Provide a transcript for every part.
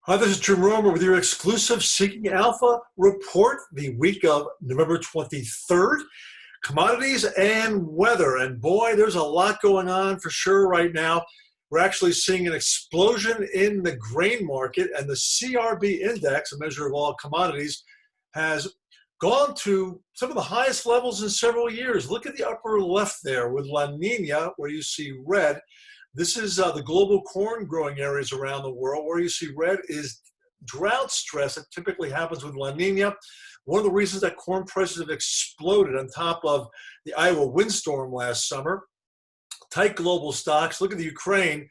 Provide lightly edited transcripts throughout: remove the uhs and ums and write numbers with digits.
Hi, this is Jim Roemer with your exclusive Seeking Alpha report, the week of November 23rd. Commodities and weather. And boy, there's a lot going on for sure right now. We're actually seeing an explosion in the grain market, and the CRB index, a measure of all commodities, has gone to some of the highest levels in several years. Look at the upper left there with La Nina, where you see red. This is the global corn growing areas around the world. Where you see red is drought stress that typically happens with La Nina. One of the reasons that corn prices have exploded on top of the Iowa windstorm last summer. Tight global stocks. Look at the Ukraine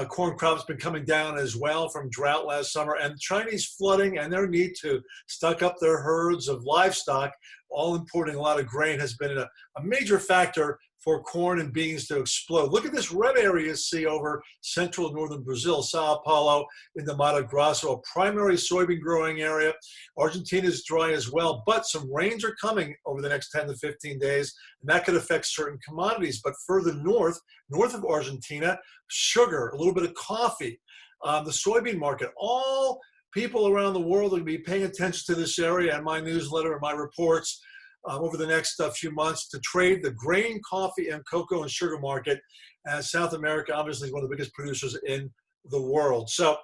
corn crop's been coming down as well from drought last summer, and Chinese flooding and their need to stock up their herds of livestock, all importing a lot of grain, has been a major factor for corn and beans to explode. Look at this red area you see over central and northern Brazil, Sao Paulo, in the Mato Grosso, a primary soybean growing area. Argentina is dry as well, but some rains are coming over the next 10 to 15 days, and that could affect certain commodities. But further north of Argentina, sugar, a little bit of coffee, the soybean market, all people around the world are going to be paying attention to this area and my newsletter and my reports over the next few months to trade the grain, coffee, and cocoa and sugar market, as South America obviously is one of the biggest producers in the world. So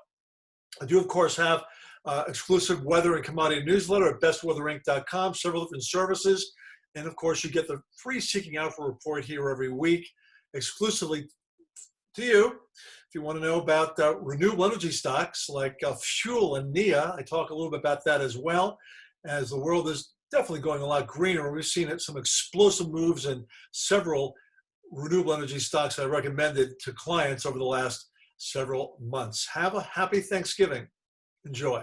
I do, of course, have exclusive weather and commodity newsletter at bestweatherinc.com, several different services. And, of course, you get the free Seeking Alpha report here every week exclusively to you. If you want to know about renewable energy stocks like fuel and NIA, I talk a little bit about that as well, as the world is definitely going a lot greener. We've seen some explosive moves in several renewable energy stocks I recommended to clients over the last several months. Have a happy Thanksgiving. Enjoy.